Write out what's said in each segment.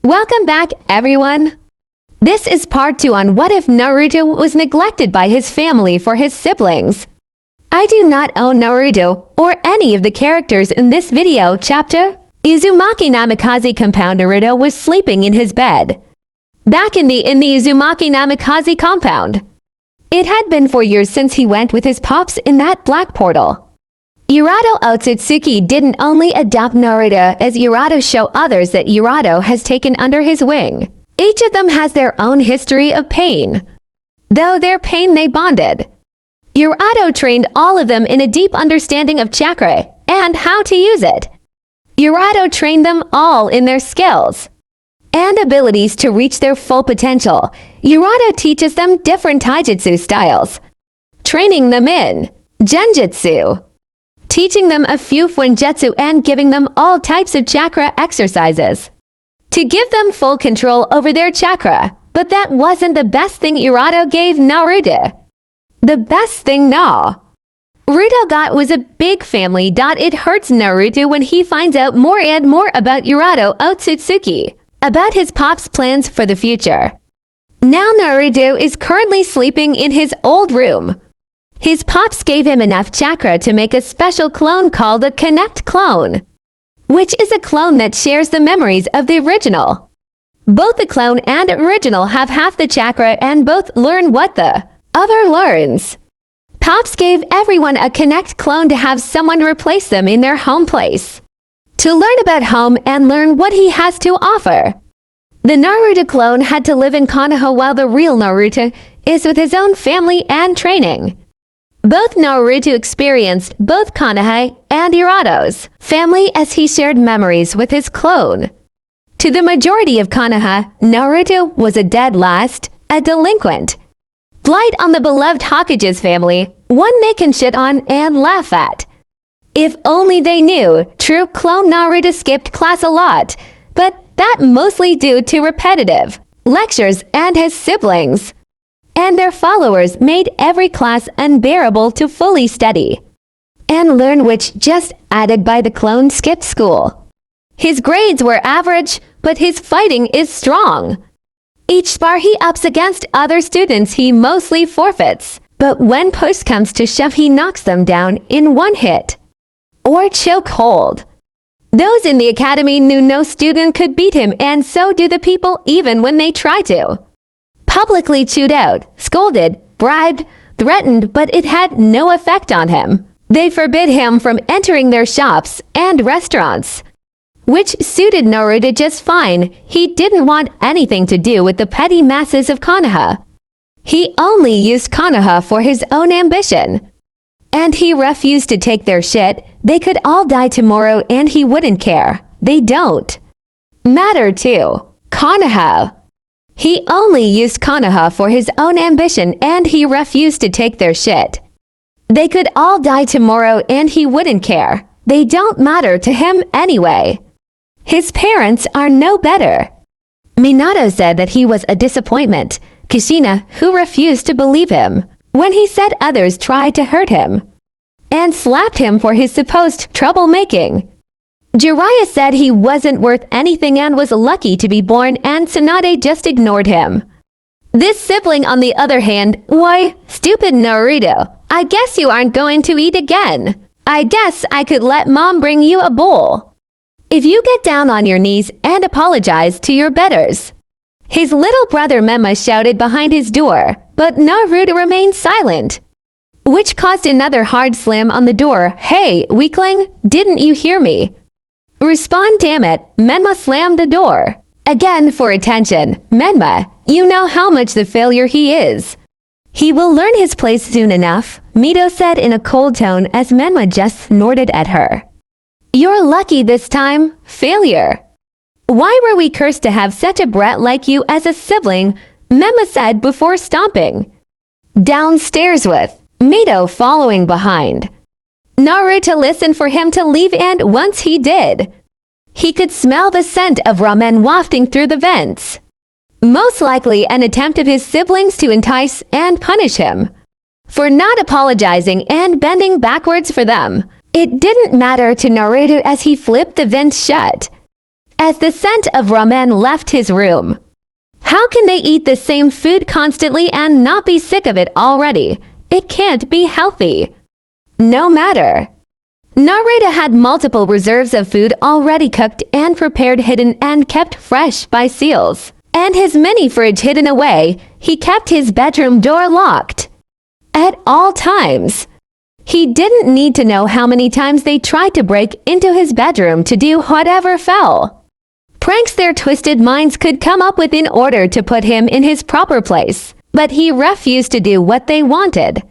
Welcome back, everyone! This is part 2 on what if Naruto was neglected by his family for his siblings. I do not own Naruto or any of the characters in this video chapter. Uzumaki Namikaze compound Naruto was sleeping in his bed. Back in the Uzumaki Namikaze compound. It had been 4 years since he went with his pops in that black portal. Urato Otsutsuki didn't only adopt Naruto as Urato show others that Urato has taken under his wing. Each of them has their own history of pain. Though their pain they bonded. Urato trained all of them in a deep understanding of chakra and how to use it. Urato trained them all in their skills and abilities to reach their full potential. Urato teaches them different taijutsu styles, training them in genjutsu, teaching them a few fuinjutsu and giving them all types of chakra exercises to give them full control over their chakra. But that wasn't the best thing Urato gave Naruto. The best thing Naruto got was a big family. It hurts Naruto when he finds out more and more about Urato Otsutsuki, about his pop's plans for the future. Now Naruto is currently sleeping in his old room. His pops gave him enough chakra to make a special clone called a Connect clone, which is a clone that shares the memories of the original. Both the clone and original have half the chakra and both learn what the other learns. Pops gave everyone a Connect clone to have someone replace them in their home place, to learn about home and learn what he has to offer. The Naruto clone had to live in Konoha while the real Naruto is with his own family and training. Both Naruto experienced both Konoha and Urato's family as he shared memories with his clone. To the majority of Konoha, Naruto was a dead last, a delinquent. Blight on the beloved Hokage's family, one they can shit on and laugh at. If only they knew, true clone Naruto skipped class a lot, but that mostly due to repetitive lectures and his siblings and their followers made every class unbearable to fully study and learn, which just added by the clone skipped school. His grades were average, but his fighting is strong. Each spar he ups against other students he mostly forfeits, but when push comes to shove he knocks them down in one hit or choke hold. Those in the academy knew no student could beat him, and so do the people even when they try to. Publicly chewed out, scolded, bribed, threatened, but it had no effect on him. They forbid him from entering their shops and restaurants, which suited Naruto just fine. He didn't want anything to do with the petty masses of Konoha. He only used Konoha for his own ambition. And he refused to take their shit. They could all die tomorrow and he wouldn't care. They don't matter to Konoha. He only used Konoha for his own ambition and he refused to take their shit. They could all die tomorrow and he wouldn't care. They don't matter to him anyway. His parents are no better. Minato said that he was a disappointment. Kushina, who refused to believe him when he said others tried to hurt him and slapped him for his supposed troublemaking. Jiraiya said he wasn't worth anything and was lucky to be born, and Tsunade just ignored him. This sibling, on the other hand, why, stupid Naruto, I guess you aren't going to eat again. I guess I could let mom bring you a bowl if you get down on your knees and apologize to your betters. His little brother Mema shouted behind his door, but Naruto remained silent, which caused another hard slam on the door. Hey, weakling, didn't you hear me? Respond, damn it. Menma slammed the door again for attention. Menma, you know how much the failure he is. He will learn his place soon enough, Mito said in a cold tone as Menma just snorted at her. You're lucky this time, failure. Why were we cursed to have such a brat like you as a sibling? Menma said before stomping downstairs with Mito following behind. Naruto listened for him to leave, and once he did, he could smell the scent of ramen wafting through the vents. Most likely an attempt of his siblings to entice and punish him for not apologizing and bending backwards for them. It didn't matter to Naruto as he flipped the vents shut. as the scent of ramen left his room. How can they eat the same food constantly and not be sick of it already? It can't be healthy. No matter. Naruto had multiple reserves of food already cooked and prepared, hidden and kept fresh by seals. And his mini fridge hidden away, he kept his bedroom door locked. At all times. He didn't need to know how many times they tried to break into his bedroom to do whatever fell. Pranks their twisted minds could come up with in order to put him in his proper place, but he refused to do what they wanted.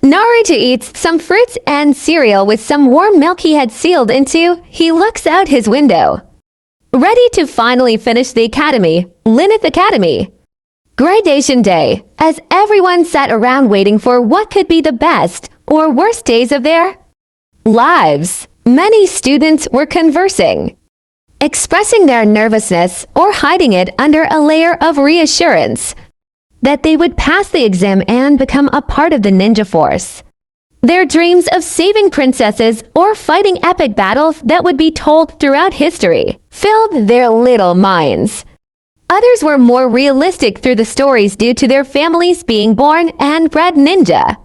Naruto eats some fruits and cereal with some warm milk he had sealed into. He looks out his window. Ready to finally finish the academy, Lineth Academy. Gradation day, as everyone sat around waiting for what could be the best or worst days of their lives. Many students were conversing, expressing their nervousness or hiding it under a layer of reassurance that they would pass the exam and become a part of the ninja force. Their dreams of saving princesses or fighting epic battles that would be told throughout history filled their little minds. Others were more realistic through the stories due to their families being born and bred ninja,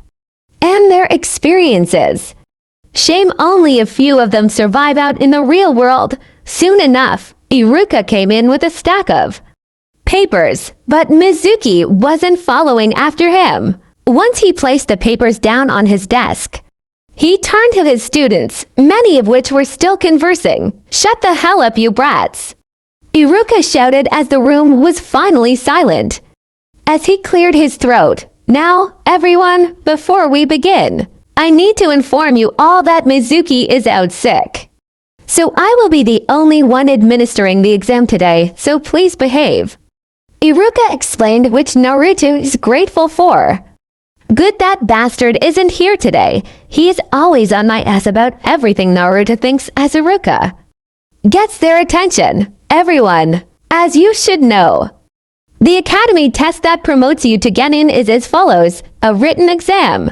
and their experiences. Shame only a few of them survive out in the real world. Soon enough, Iruka came in with a stack of papers, but Mizuki wasn't following after him. Once he placed the papers down on his desk, he turned to his students, many of which were still conversing. "Shut the hell up, you brats!" Iruka shouted as the room was finally silent. As he cleared his throat, "Now, everyone, before we begin, I need to inform you all that Mizuki is out sick. So I will be the only one administering the exam today, so please behave." Iruka explained, which Naruto is grateful for. Good that bastard isn't here today. He is always on my ass about everything, Naruto thinks as Iruka gets their attention. Everyone, as you should know, the academy test that promotes you to get in is as follows: a written exam,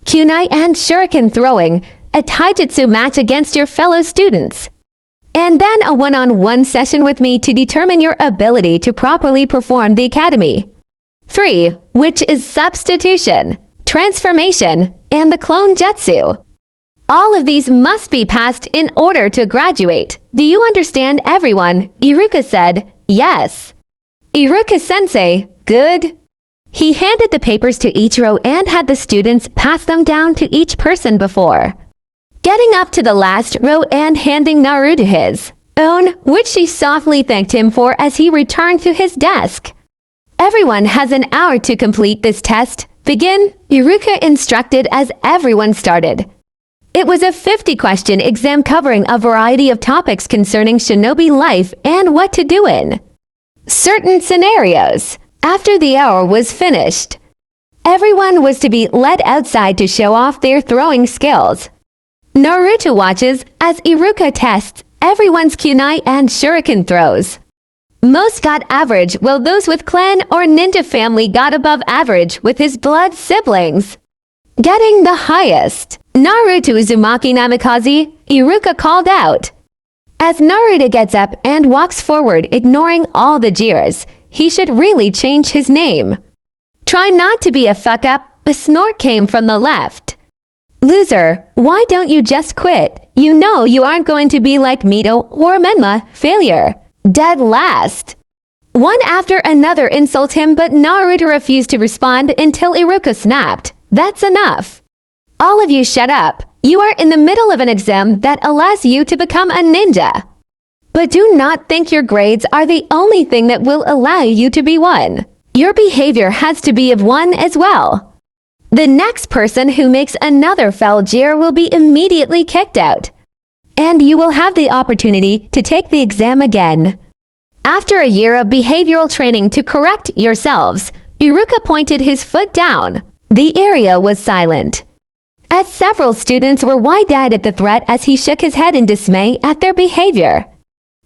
kunai and shuriken throwing, a taijutsu match against your fellow students, and then a one-on-one session with me to determine your ability to properly perform the academy. 3, which is substitution, transformation, and the clone jutsu. All of these must be passed in order to graduate. Do you understand, everyone? Iruka said, "Yes." Iruka-sensei, good. He handed the papers to Ichiro and had the students pass them down to each person before getting up to the last row and handing Naruto his own, which she softly thanked him for as he returned to his desk. "Everyone has an hour to complete this test. Begin," Iruka instructed as everyone started. It was a 50-question exam covering a variety of topics concerning shinobi life and what to do in certain scenarios. After the hour was finished, everyone was to be led outside to show off their throwing skills. Naruto watches as Iruka tests everyone's kunai and shuriken throws. Most got average, while those with clan or ninja family got above average, with his blood siblings getting the highest. "Naruto Uzumaki Namikaze," Iruka called out. As Naruto gets up and walks forward, ignoring all the jeers, he should really change his name. "Try not to be a fuck-up," a snort came from the left. "Loser, why don't you just quit? You know you aren't going to be like Mito or Menma, failure. Dead last." One after another insult him, but Naruto refused to respond until Iruka snapped, "That's enough. All of you shut up. You are in the middle of an exam that allows you to become a ninja. But do not think your grades are the only thing that will allow you to be one. Your behavior has to be of one as well. The next person who makes another foul jeer will be immediately kicked out, and you will have the opportunity to take the exam again." After a year of behavioral training to correct yourselves, Iruka pointed his foot down. The area was silent, as several students were wide-eyed at the threat as he shook his head in dismay at their behavior,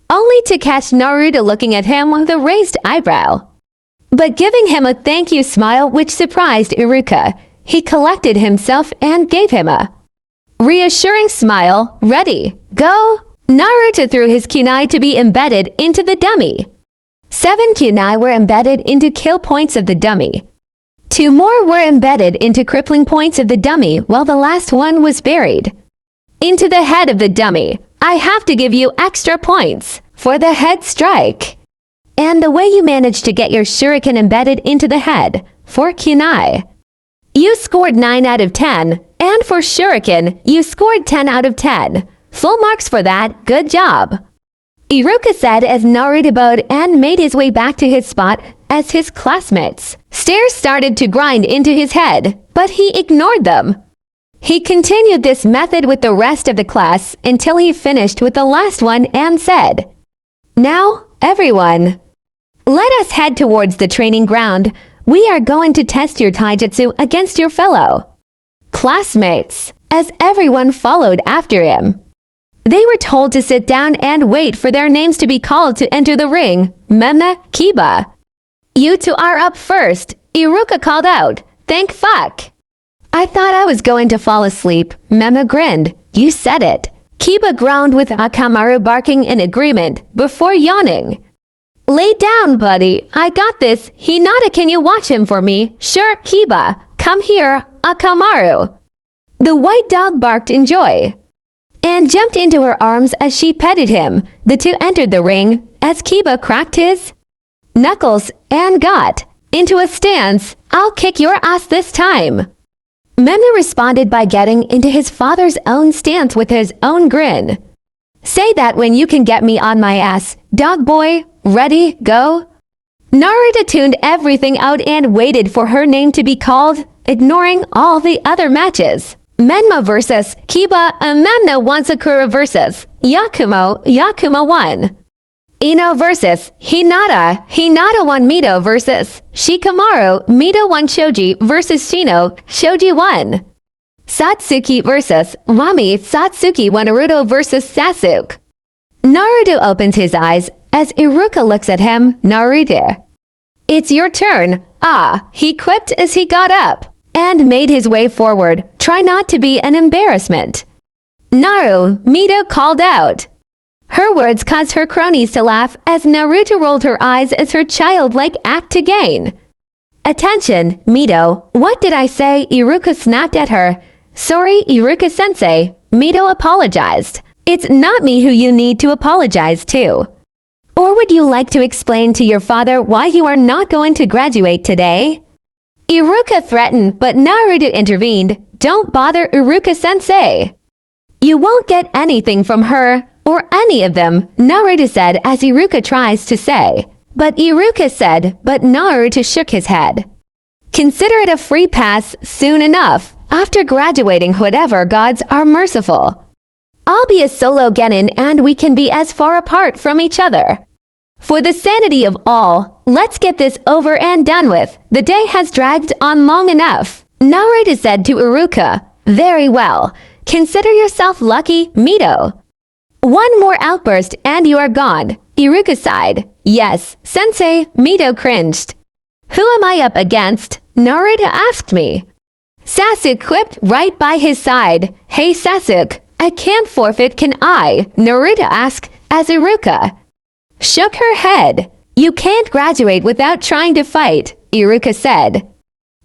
only to catch Naruto looking at him with a raised eyebrow, but giving him a thank you smile which surprised Iruka. He collected himself and gave him a reassuring smile. "Ready, go." Naruto threw his kunai to be embedded into the dummy. 7 kunai were embedded into kill points of the dummy. 2 more were embedded into crippling points of the dummy, while the last one was buried into the head of the dummy. I have to give you extra points for the head strike. And the way you managed to get your shuriken embedded into the head, 4 kunai. You scored 9 out of 10, and for shuriken, you scored 10 out of 10. Full marks for that, good job. Iruka said as Naruto bowed and made his way back to his spot as his classmates' stares started to grind into his head, but he ignored them. He continued this method with the rest of the class until he finished with the last one and said, "Now, everyone, let us head towards the training ground. We are going to test your taijutsu against your fellow classmates," as everyone followed after him. They were told to sit down and wait for their names to be called to enter the ring. Memna, Kiba. "You two are up first," Iruka called out. "Thank fuck. I thought I was going to fall asleep." Memna grinned. "You said it." Kiba groaned with Akamaru barking in agreement before yawning. "Lay down, buddy. I got this. Hinata, can you watch him for me?" "Sure, Kiba. Come here, Akamaru." The white dog barked in joy and jumped into her arms as she petted him. The two entered the ring as Kiba cracked his knuckles and got into a stance. "I'll kick your ass this time." Memna responded by getting into his father's own stance with his own grin. "Say that when you can get me on my ass, dog boy. Ready, go." Naruto tuned everything out and waited for her name to be called, ignoring all the other matches. Menma versus Kiba and Memna won Sakura versus Yakuma won. Ino versus Hinata won. Mito versus Shikamaru, Mito won. Shoji versus Shino, Shoji won. Satsuki versus Mami, Satsuki won. Naruto versus Sasuke. Naruto opens his eyes as Iruka looks at him. "Naruto, it's your turn." He quipped as he got up and made his way forward. "Try not to be an embarrassment." "Naru," Mito called out. Her words caused her cronies to laugh as Naruto rolled her eyes as her childlike act to gain attention. "Mito, what did I say?" Iruka snapped at her. "Sorry, Iruka-sensei." Mito apologized. "It's not me who you need to apologize to. Or would you like to explain to your father why you are not going to graduate today?" Iruka threatened, but Naruto intervened. "Don't bother Iruka-sensei. You won't get anything from her or any of them," Naruto said as Iruka tries to say. But Iruka said, but Naruto shook his head. "Consider it a free pass soon enough. After graduating, whatever gods are merciful. I'll be a solo genin and we can be as far apart from each other. For the sanity of all, let's get this over and done with. The day has dragged on long enough." Naruto said to Iruka, "Very well. Consider yourself lucky, Mito. One more outburst and you are gone." Iruka sighed. "Yes, sensei." Mito cringed. "Who am I up against?" Naruto asked me. Sasuke quipped right by his side. "Hey Sasuke, I can't forfeit, can I?" Naruto asked as Iruka shook her head. "You can't graduate without trying to fight," Iruka said.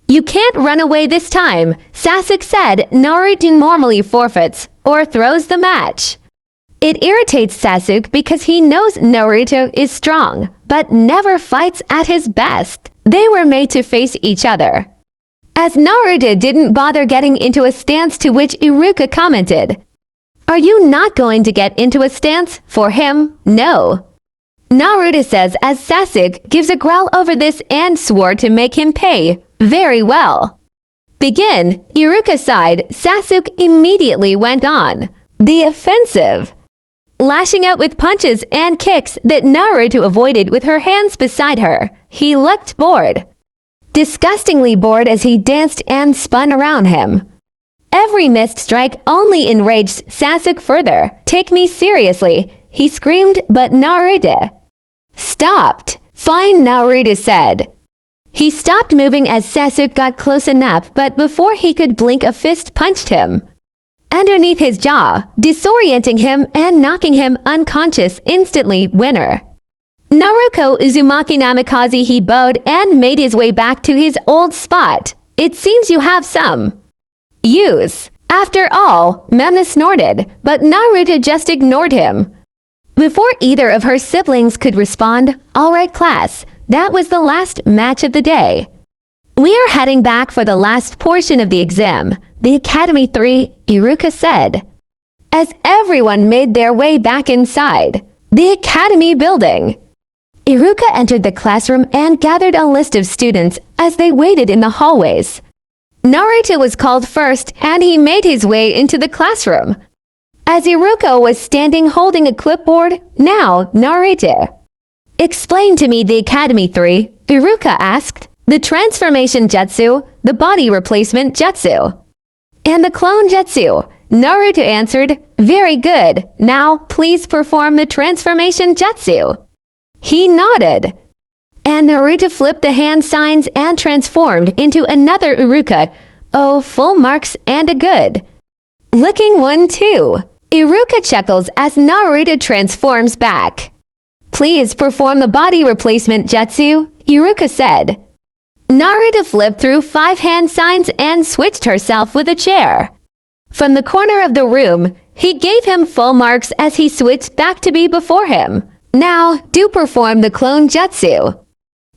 "You can't run away this time," Sasuke said. Naruto normally forfeits or throws the match. It irritates Sasuke because he knows Naruto is strong, but never fights at his best. They were made to face each other. As Naruto didn't bother getting into a stance, to which Iruka commented, "Are you not going to get into a stance for him?" "No." Naruto says as Sasuke gives a growl over this and swore to make him pay. "Very well. Begin." Iruka sighed. Sasuke immediately went on the offensive, lashing out with punches and kicks that Naruto avoided with her hands beside her. He looked bored, disgustingly bored, as he danced and spun around him. Every missed strike only enraged Sasuke further. "Take me seriously," he screamed, but Naruto stopped. "Fine," Naruto said. He stopped moving as Sasuke got close enough, but before he could blink, a fist punched him underneath his jaw, disorienting him and knocking him unconscious instantly. Winner. Naruto Uzumaki Namikaze, he bowed and made his way back to his old spot. It seems you have some use. After all, Memna snorted, but Naruto just ignored him. Before either of her siblings could respond, "All right, class, that was the last match of the day. We are heading back for the last portion of the exam, the Academy 3, Iruka said. As everyone made their way back inside the Academy building, Iruka entered the classroom and gathered a list of students as they waited in the hallways. Naruto was called first and he made his way into the classroom. As Iruka was standing holding a clipboard, "Now, Naruto, explain to me the Academy 3, Iruka asked. "The transformation jutsu, the body replacement jutsu, and the clone jutsu," Naruto answered. "Very good. Now, please perform the transformation jutsu." He nodded, and Naruto flipped the hand signs and transformed into another Iruka. Oh, full marks and a good looking one too. Iruka chuckles as Naruto transforms back. "Please perform the body replacement jutsu," Iruka said. Naruto flipped through 5 hand signs and switched herself with a chair. From the corner of the room, he gave him full marks as he switched back to be before him. "Now, do perform the clone jutsu.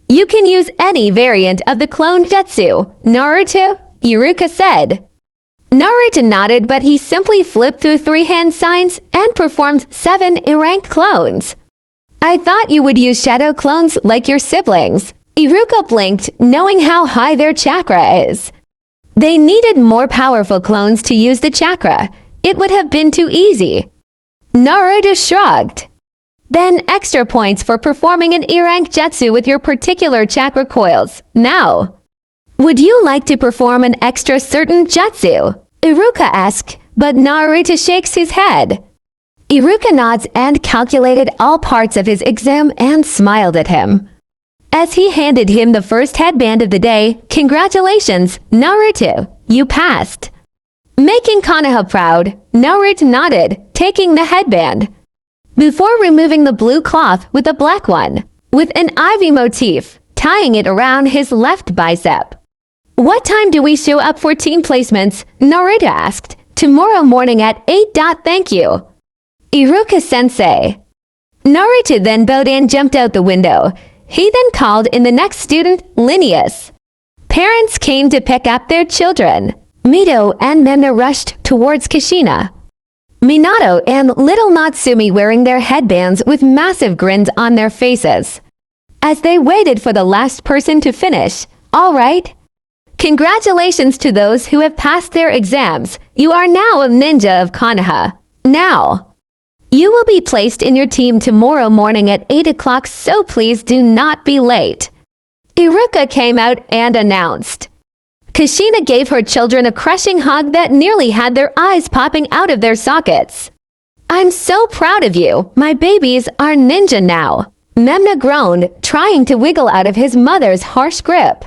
You can use any variant of the clone jutsu, Naruto," Iruka said. Naruto nodded, but he simply flipped through 3 hand signs and performed 7 E-rank clones. "I thought you would use shadow clones like your siblings." Iruka blinked, knowing how high their chakra is. They needed more powerful clones to use the chakra. It would have been too easy. Naruto shrugged. "Then extra points for performing an E-rank jutsu with your particular chakra coils. Now, would you like to perform an extra certain jutsu?" Iruka asked, but Naruto shakes his head. Iruka nods and calculated all parts of his exam and smiled at him. As he handed him the first headband of the day, "Congratulations, Naruto, you passed." Making Konoha proud, Naruto nodded, taking the headband, before removing the blue cloth with the black one, with an ivy motif, tying it around his left bicep. "What time do we show up for team placements?" Naruto asked. "Tomorrow morning at 8. Thank you, Iruka-sensei." Naruto then bowed and jumped out the window. He then called in the next student, Linnaeus. Parents came to pick up their children. Mito and Memna rushed towards Kushina. Minato and little Natsumi wearing their headbands with massive grins on their faces. As they waited for the last person to finish, "All right. Congratulations to those who have passed their exams. You are now a ninja of Konoha. Now, you will be placed in your team tomorrow morning at 8 o'clock, so please do not be late." Iruka came out and announced. Kushina gave her children a crushing hug that nearly had their eyes popping out of their sockets. "I'm so proud of you. My babies are ninja now." Memna groaned, trying to wiggle out of his mother's harsh grip.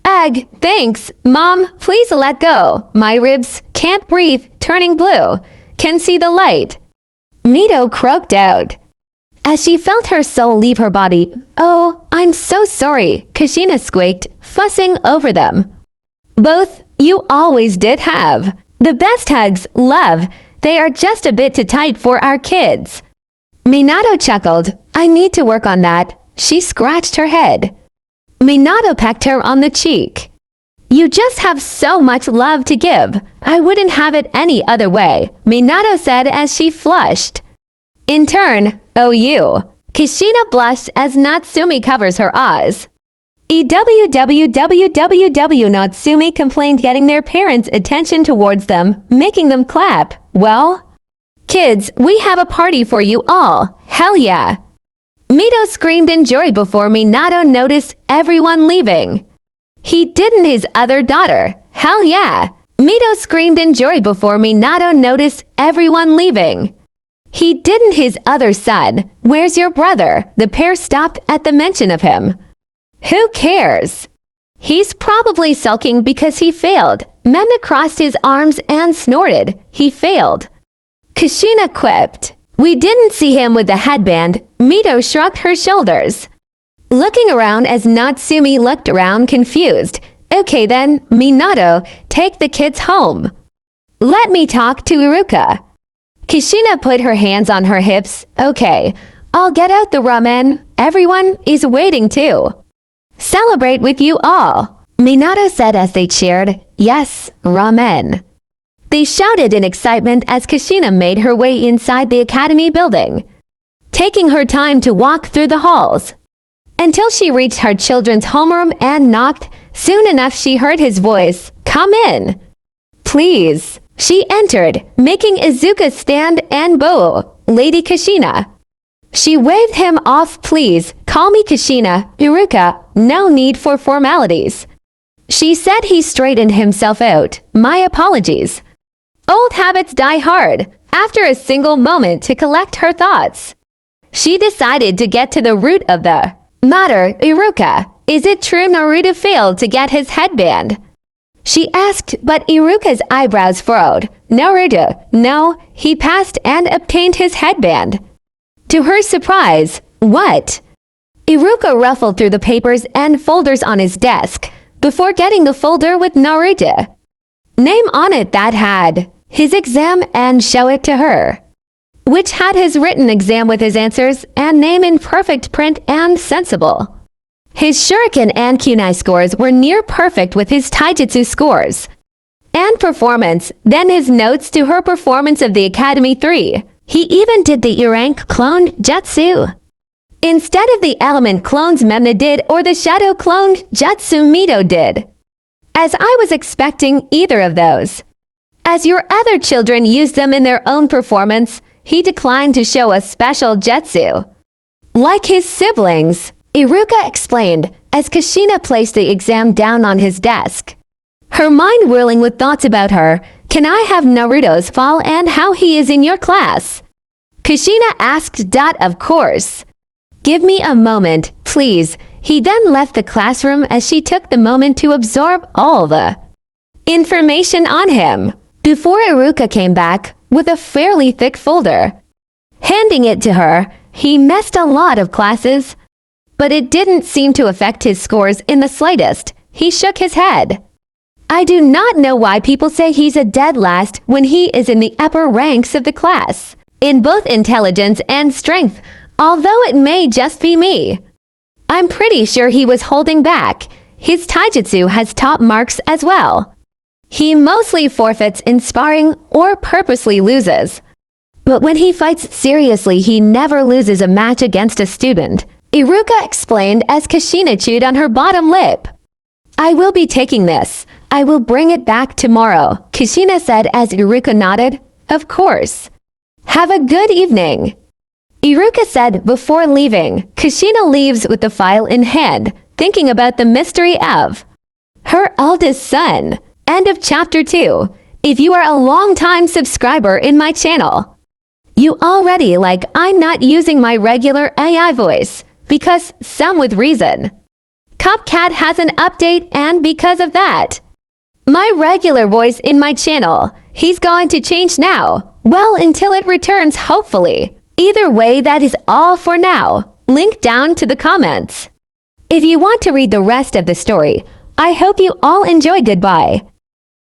"Egg, thanks. Mom, please let go. My ribs can't breathe, turning blue. Can see the light." Mito croaked out as she felt her soul leave her body. "Oh, I'm so sorry," Kushina squeaked, fussing over them. "Both, you always did have the best hugs, love. They are just a bit too tight for our kids." Minato chuckled. "I need to work on that." She scratched her head. Minato pecked her on the cheek. "You just have so much love to give. I wouldn't have it any other way," Minato said as she flushed. In turn, "Oh you." Kushina blushed as Natsumi covers her eyes. Natsumi complained, getting their parents' attention towards them, making them clap. "Well, kids, we have a party for you all. Hell yeah." Mito screamed in joy before Minato noticed everyone leaving. He didn't his other daughter. "Hell yeah." Mito screamed in joy before Minato noticed everyone leaving. He didn't his other son. "Where's your brother?" The pair stopped at the mention of him. "Who cares?" He's probably sulking because he failed. Mena crossed his arms and snorted. He failed. Kushina quipped. We didn't see him with the headband. Mito shrugged her shoulders, looking around as Natsumi looked around confused. Okay then, Minato, take the kids home. Let me talk to Iruka. Kushina put her hands on her hips. Okay, I'll get out the ramen. Everyone is waiting too. Celebrate with you all, Minato said as they cheered. Yes, ramen. They shouted in excitement as Kushina made her way inside the academy building, taking her time to walk through the halls until she reached her children's homeroom and knocked. Soon enough she heard his voice. Come in. Please. She entered, making Izuka stand and bow. Lady Kushina. She waved him off. Please, call me Kushina. Iruka, no need for formalities. She said. He straightened himself out. My apologies. Old habits die hard. After a single moment to collect her thoughts, she decided to get to the root of the matter. Iruka, is it true Naruto failed to get his headband? She asked, but Iruka's eyebrows furrowed. Naruto, no, he passed and obtained his headband. To her surprise, what? Iruka ruffled through the papers and folders on his desk before getting the folder with Naruto name on it that had his exam and show it to her, which had his written exam with his answers and name in perfect print and sensible. His shuriken and kunai scores were near perfect with his taijutsu scores and performance, then his notes to her performance of the Academy 3. He even did the E-rank clone jutsu instead of the element clones Memna did or the shadow clone jutsu Mito did, as I was expecting either of those. As your other children used them in their own performance, he declined to show a special jutsu like his siblings, Iruka explained as Kushina placed the exam down on his desk, her mind whirling with thoughts about her. Can I have Naruto's fall and how he is in your class? Kushina asked. Of course. Give me a moment, please. He then left the classroom as she took the moment to absorb all the information on him before Iruka came back with a fairly thick folder. Handing it to her, he missed a lot of classes, but it didn't seem to affect his scores in the slightest. He shook his head. I do not know why people say he's a dead last when he is in the upper ranks of the class, in both intelligence and strength, although it may just be me. I'm pretty sure he was holding back. His taijutsu has top marks as well. He mostly forfeits in sparring or purposely loses. But when he fights seriously, he never loses a match against a student, Iruka explained as Kushina chewed on her bottom lip. I will be taking this. I will bring it back tomorrow, Kushina said as Iruka nodded. Of course. Have a good evening, Iruka said before leaving. Kushina leaves with the file in hand, thinking about the mystery of her eldest son. End of chapter 2. If you are a long-time subscriber in my channel, you already like I'm not using my regular AI voice, because some with reason. Cupcat has an update and because of that, my regular voice in my channel, he's going to change now. Well, until it returns hopefully. Either way, that is all for now. Link down to the comments if you want to read the rest of the story. I hope you all enjoy. Goodbye.